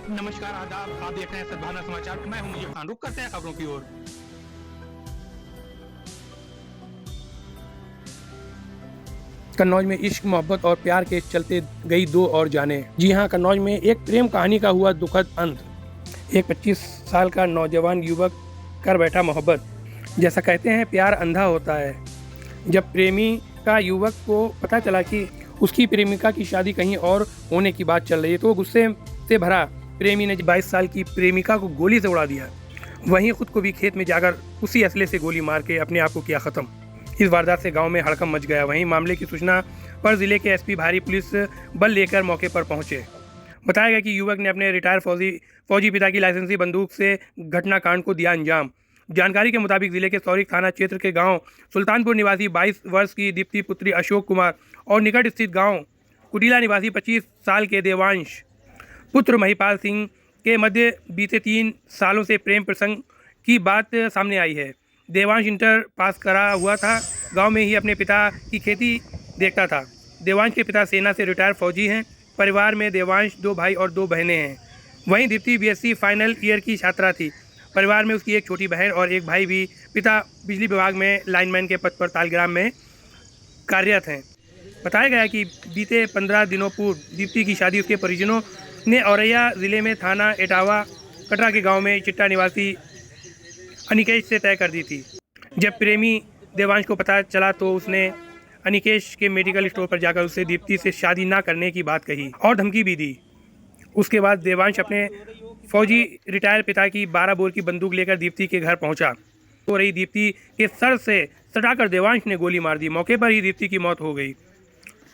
नमस्कार, आदाब। आप देख रहे हैं सद्भावना समाचार। मैं हूं मुजीब खान। रुक करते हैं खबरों की ओर। कन्नौज में इश्क, मोहब्बत और प्यार के चलते गई दो और जानें। जी हां, कन्नौज में एक प्रेम कहानी का हुआ दुखद अंत। एक 25 साल का नौजवान युवक कर बैठा मोहब्बत। जैसा कहते हैं, प्यार अंधा होता है। जब प्रेमी का युवक को पता चला कि उसकी प्रेमिका की शादी कहीं और होने की बात चल रही है, तो गुस्से से भरा प्रेमी ने 22 साल की प्रेमिका को गोली से उड़ा दिया। वहीं खुद को भी खेत में जाकर उसी असले से गोली मार के अपने आप को किया खत्म। इस वारदात से गांव में हड़कंप मच गया। वहीं मामले की सूचना पर जिले के एसपी भारी पुलिस बल लेकर मौके पर पहुंचे। बताया गया कि युवक ने अपने रिटायर फौजी पिता की लाइसेंसी बंदूक से घटनाकांड को दिया अंजाम। जानकारी के मुताबिक जिले के सौरिक थाना क्षेत्र के गांव सुल्तानपुर निवासी 22 वर्ष की दीप्ति पुत्री अशोक कुमार और निकट स्थित गांव कुटीला निवासी 25 साल के देवांश पुत्र महिपाल सिंह के मध्य बीते 3 सालों से प्रेम प्रसंग की बात सामने आई है। देवांश इंटर पास करा हुआ था। गांव में ही अपने पिता की खेती देखता था। देवांश के पिता सेना से रिटायर फौजी हैं। परिवार में देवांश 2 भाई और 2 बहनें हैं। वहीं दीप्ति बीएससी फाइनल ईयर की छात्रा थी। परिवार में उसकी एक छोटी बहन और एक भाई भी। पिता बिजली विभाग में लाइनमैन के पद पर तालग्राम में कार्यरत हैं। बताया गया कि बीते 15 दिनों पूर्व दीप्ति की शादी उसके परिजनों ने औरैया जिले में थाना एटावा कटरा के गांव में चिट्टा निवासी अनिकेश से तय कर दी थी। जब प्रेमी देवांश को पता चला तो उसने अनिकेश के मेडिकल स्टोर पर जाकर उससे दीप्ति से शादी ना करने की बात कही और धमकी भी दी। उसके बाद देवांश अपने फौजी रिटायर पिता की 12 बोर की बंदूक लेकर दीप्ति के घर पहुंचा। हो रही दीप्ति के सर से सटाकर देवांश ने गोली मार दी। मौके पर ही दीप्ति की मौत हो गई।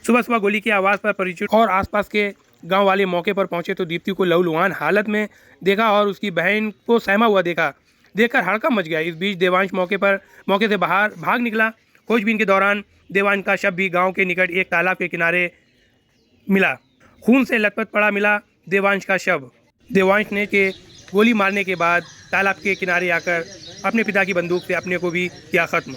सुबह गोली की आवाज़ पर परिचित और आसपास के गांव वाले मौके पर पहुंचे तो दीप्ति को लहूलुहान हालत में देखा और उसकी बहन को सहमा हुआ देखकर हड़कंप मच गया। इस बीच देवांश मौके से बाहर भाग निकला। खोजबीन के दौरान देवांश का शव भी गांव के निकट एक तालाब के किनारे मिला। खून से लथपथ पड़ा मिला देवांश का शव। देवांश ने के गोली मारने के बाद तालाब के किनारे आकर अपने पिता की बंदूक से अपने को भी किया खत्म।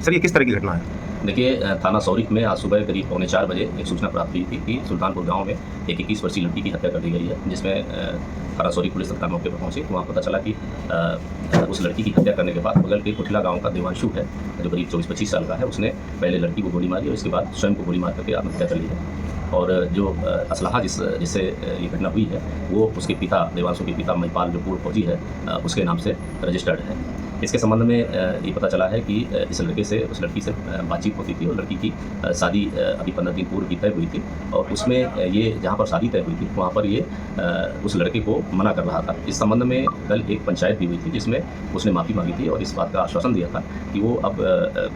सर, ये किस तरह की घटना है? देखिए, थाना सौरिक में आज सुबह करीब 4:45 बजे एक सूचना प्राप्त हुई थी कि सुल्तानपुर गांव में एक 21 वर्षीय लड़की की हत्या कर दी गई है, जिसमें थाना सौरिक पुलिस तत्काल मौके पर पहुंची तो वहाँ पता चला कि उस लड़की की हत्या करने के बाद बगल के कुठला गांव का देवांशु है, जो करीब 24-25 साल का है। उसने पहले लड़की को गोली मारी और इसके बाद स्वयं को गोली मार करके आत्महत्या कर ली है। और जो असलाहा जिससे ये घटना हुई है वो उसके पिता, देवांशु के पिता महिपाल, जो पूर्व फौजी है, उसके नाम से रजिस्टर्ड है। इसके संबंध में ये पता चला है कि इस लड़के से उस लड़की से बातचीत होती थी और लड़की की शादी अभी 15 दिन पूर्व की तय हुई थी और उसमें ये जहाँ पर शादी तय हुई थी वहाँ पर ये उस लड़के को मना कर रहा था। इस संबंध में कल एक पंचायत भी हुई थी जिसमें उसने माफ़ी मांगी थी और इस बात का आश्वासन दिया था कि वो अब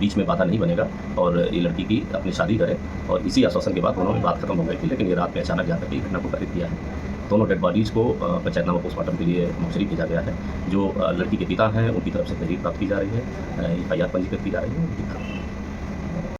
बीच में बाधा नहीं बनेगा और ये लड़की की अपनी शादी करे। और इसी आश्वासन के बाद उन्होंने बात खत्म हो गई थी, लेकिन ये रात में अचानक जाकर के घटना को घटित किया है। दोनों डेड बॉडीज़ को पंचायतनामा पोस्टमार्टम के लिए मोर्चरी भेजा गया है। जो लड़की के पिता हैं उनकी तरफ से तहरीर प्राप्त की जा रही है, FIR पंजीकृत की जा रही है।